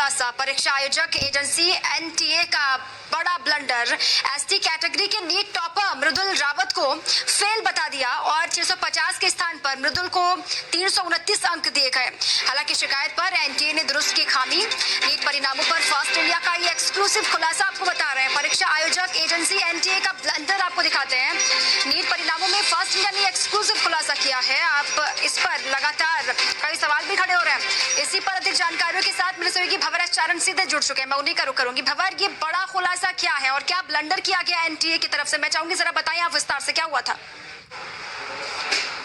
खुलासा, परीक्षा आयोजक एजेंसी एनटीए का बड़ा ब्लंडर। एसटी कैटेगरी के नीट टॉपर मृदुल रावत को फेल बता दिया और 650 के स्थान पर मृदुल को 329 अंक दिए गए। हालांकि शिकायत पर एनटीए ने दुरुस्त की खामी। नीट परिणामों पर फर्स्ट इंडिया का ये एक्सक्लूसिव खुलासा आपको बता रहे हैं। परीक्षा आयोजक एजेंसी एनटीए का ब्लंडर आपको दिखाते हैं। नीट परिणामों में फर्स्ट इंडिया ने एक्सक्लूसिव खुलासा किया है। आप इस पर लगातार कई सवाल भी खड़े हो रहे हैं। इसी पर अधिक जानकारियों के साथ मेरे सहयोगी भवर एस चारण सीधे जुड़ चुके हैं। मैं उन्हीं का रुख करूंगी। भवर, ये बड़ा खुलासा क्या है और क्या ब्लंडर किया गया एनटीए की तरफ से? मैं चाहूंगी जरा बताएं आप विस्तार से, क्या हुआ था?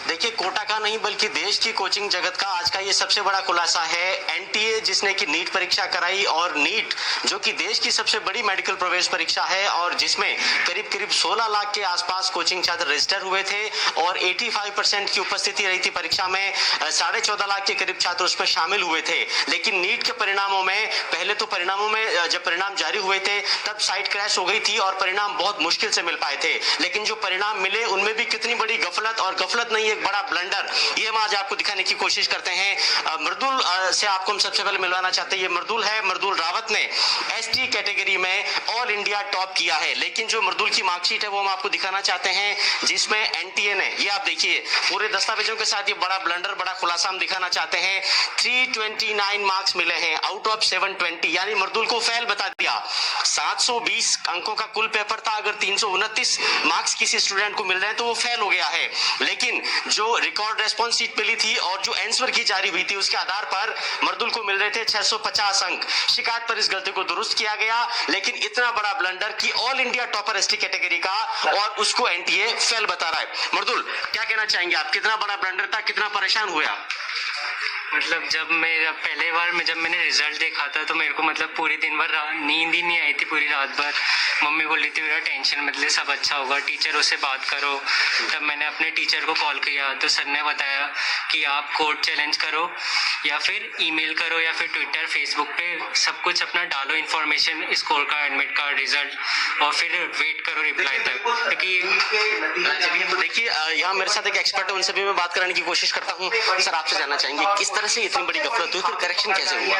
देखिए, कोटा का नहीं बल्कि देश की कोचिंग जगत का आज का ये सबसे बड़ा खुलासा है। एनटीए जिसने कि नीट परीक्षा कराई, और नीट जो कि देश की सबसे बड़ी मेडिकल प्रवेश परीक्षा है और जिसमें करीब करीब 16 लाख के आसपास कोचिंग छात्र रजिस्टर हुए थे और 85% की उपस्थिति रही थी परीक्षा में। 14.5 लाख के करीब छात्र उसमें शामिल हुए थे। लेकिन नीट के परिणामों में पहले तो परिणामों में जब परिणाम जारी हुए थे तब साइट क्रैश हो गई थी और परिणाम बहुत मुश्किल से मिल पाए थे। लेकिन जो परिणाम मिले उनमें भी कितनी बड़ी गफलत, और गफलत नहीं बड़ा ब्लंडर, ये हम आज आपको दिखाने की कोशिश करते हैं। मृदुल से आपको हम सबसे पहले मिलवाना चाहते हैं। ये मृदुल है। मृदुल रावत ने एसटी कैटेगरी में ऑल इंडिया टॉप किया है। लेकिन जो मृदुल की मार्कशीट है वो हम आपको दिखाना चाहते हैं, जिसमें एनटीए ने, ये आप देखिए पूरे दस्तावेजों के साथ, ये बड़ा ब्लंडर, बड़ा खुलासा हम दिखाना चाहते हैं। 329 मार्क्स मिले हैं आउट ऑफ 720, यानी मृदुल को फेल बता दिया। 720 अंकों का कुल पेपर था। अगर 329 मार्क्स किसी स्टूडेंट को मिल रहे हैं तो वो फेल हो गया है। लेकिन जो रिकॉर्ड रेस्पॉन्स शीट मिली थी और जो आंसर की जारी हुई थी उसके आधार पर मर्दुल को मिल रहे थे 650 अंक। शिकायत पर इस गलती को दुरुस्त किया गया। लेकिन इतना बड़ा ब्लंडर कि all India topper ST category का, और उसको एनटीए फेल बता रहा है। मर्दुल, क्या कहना चाहेंगे आप? कितना बड़ा ब्लंडर था, कितना परेशान हुए आप? मतलब जब पहले बार जब मैंने रिजल्ट देखा था तो मेरे को पूरे दिन भर नींद ही नहीं आई थी, पूरी रात भर। मम्मी बोल रही थी मेरा टेंशन मतलब सब अच्छा होगा, टीचरों से बात करो। तब मैंने अपने टीचर को कॉल किया तो सर ने बताया कि आप कोड चैलेंज करो या फिर ईमेल करो या फिर ट्विटर फेसबुक पे सब कुछ अपना डालो इन्फॉर्मेशन, स्कोर का, एडमिट का, रिजल्ट, और फिर वेट करो रिप्लाई तक। क्योंकि देखिए, यहाँ मेरे साथ एक एक्सपर्ट है, उनसे भी मैं बात कराने की कोशिश करता हूँ। सर, आपसे जानना चाहेंगे किस तरह से इतनी बड़ी गफलत हुई, फिर करेक्शन कैसे हुआ?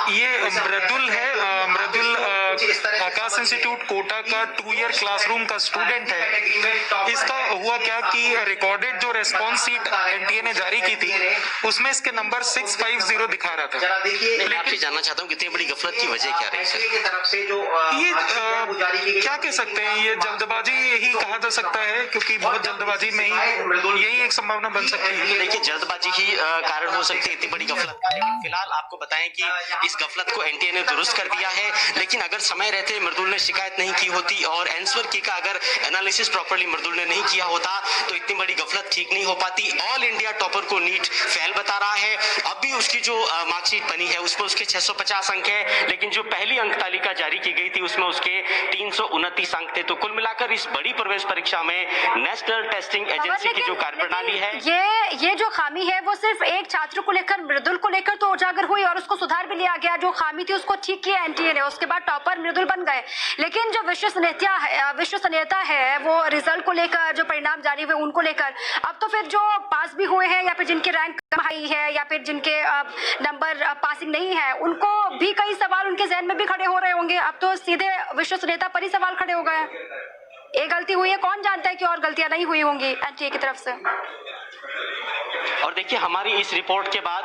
ये मृदुल है। मृदुल आकाश इंस्टीट्यूट कोटा का 2 ईयर क्लासरूम का स्टूडेंट है। इसका हुआ क्या कि रिकॉर्डेड जो रेस्पॉन्स शीट एनटीए ने जारी की थी उसमें इसके नंबर 650 दिखा रहा था। मैं आपसे जानना चाहता हूँ कितनी बड़ी गफलत की वजह क्या रही सर? ये क्या कह सकते हैं, ये जल्दबाजी ही कहा जा सकता है, क्योंकि बहुत जल्दबाजी में ही यही एक संभावना बन सकती है। देखिए, जल्दबाजी ही कारण हो सकती है इतनी बड़ी गफलत का। लेकिन फिलहाल आपको बताएं कि इस गफलत को एनटीए ने दुरुस्त कर दिया है। लेकिन अगर समय रहते मृदुल ने शिकायत नहीं की होती और आंसर की का अगर एनालिसिस प्रॉपर्ली मृदुल ने नहीं किया होता तो इतनी बड़ी गफलत ठीक नहीं हो पाती। ऑल इंडिया टॉपर को नीट फेल बता रहा है। अभी उसकी जो मार्कशीट बनी है उस पर उसके 650 अंक है। लेकिन जो पहली अंक तालिका जारी की गई थी उसमें उसके 329 अंक थे। तो कुल मिलाकर इस बड़ी प्रवेश परीक्षा में नेशनल टेस्टिंग एजेंसी की जो कार्यप्रणाली है, ये जो खामी है वो सिर्फ एक छात्र को लेकर, मृदुल को लेकर तो उजागर हुई और उसको सुधार भी लिया गया। जो खामी थी उसको ठीक किया एनटीए ने, उसके बाद टॉपर मृदुल बन गए। लेकिन जो विश्वसनीयता है वो रिजल्ट को लेकर, जो परिणाम जारी हुए उनको लेकर, अब तो फिर जो पास भी हुए हैं या फिर जिनके रैंक कम आई है या फिर जिनके नंबर पासिंग नहीं है, उनको भी कई सवाल उनके जहन में भी खड़े हो रहे होंगे। अब तो सीधे विश्वसनीयता पर ही सवाल खड़े हो गए। एक गलती हुई है, कौन जानता है कि और गलतियां नहीं हुई होंगी एनटीए की तरफ से। और देखिए, हमारी इस रिपोर्ट के बाद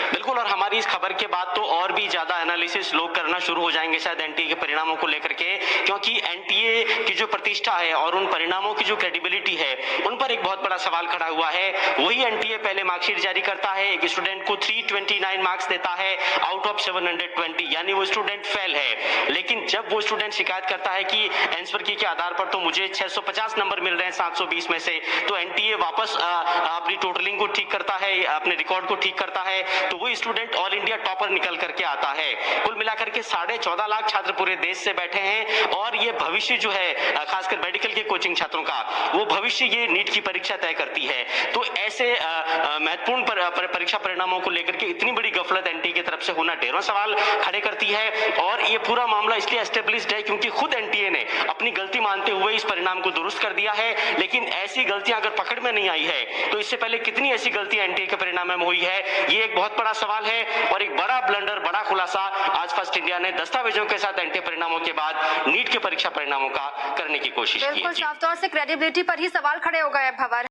बिल्कुल, और हमारी इस खबर के बाद तो और भी ज्यादा एनालिसिस लोग करना शुरू हो जाएंगे शायद एनटीए के परिणामों को लेकर के, क्योंकि एनटीए की जो प्रतिष्ठा है और उन परिणामों की जो क्रेडिबिलिटी है उन पर एक बहुत बड़ा सवाल खड़ा हुआ है। वही एनटीए पहले मार्कशीट जारी करता है, एक स्टूडेंट को 329 मार्क्स देता है आउट ऑफ 720, यानी वो स्टूडेंट फेल है। लेकिन जब वो स्टूडेंट शिकायत करता है कि आंसर की के आधार पर तो मुझे 650 नंबर मिल रहे हैं 720 में से, तो एनटीए वापस अपनी टोटलिंग को ठीक करता है, अपने रिकॉर्ड को ठीक करता है, तो वो स्टूडेंट ऑल इंडिया टॉपर निकल करके आता है। कुल मिलाकर के 14.5 लाख छात्र पूरे देश से बैठे हैं और ये भविष्य जो है खासकर मेडिकल के कोचिंग छात्रों का, वो भविष्य ये नीट की परीक्षा तय करती है। तो ऐसे महत्वपूर्ण परीक्षा परिणामों को लेकर के इतनी बड़ी गफलत एनटीए की तरफ तरफ से होना ढेरों सवाल खड़े करती है। और ये पूरा मामला इसलिए एस्टेब्लिश्ड है क्योंकि खुद एनटीए ने अपनी गलती मानते हुए इस परिणाम को दुरुस्त कर दिया है। लेकिन ऐसी गलतियां अगर पकड़ में नहीं आई है तो इससे पहले कितनी ऐसी गलतियां एनटीए के परिणाम में हुई है, ये एक बहुत बड़ा सवाल है। और एक बड़ा ब्लंडर, बड़ा खुलासा आज फर्स्ट इंडिया ने दस्तावेजों के साथ एनटीए परिणामों के बाद नीट के परीक्षा परिणामों का करने की कोशिश की बिल्कुल है। जी। साफ तौर से क्रेडिबिलिटी पर ही सवाल खड़े हो गए भंवर।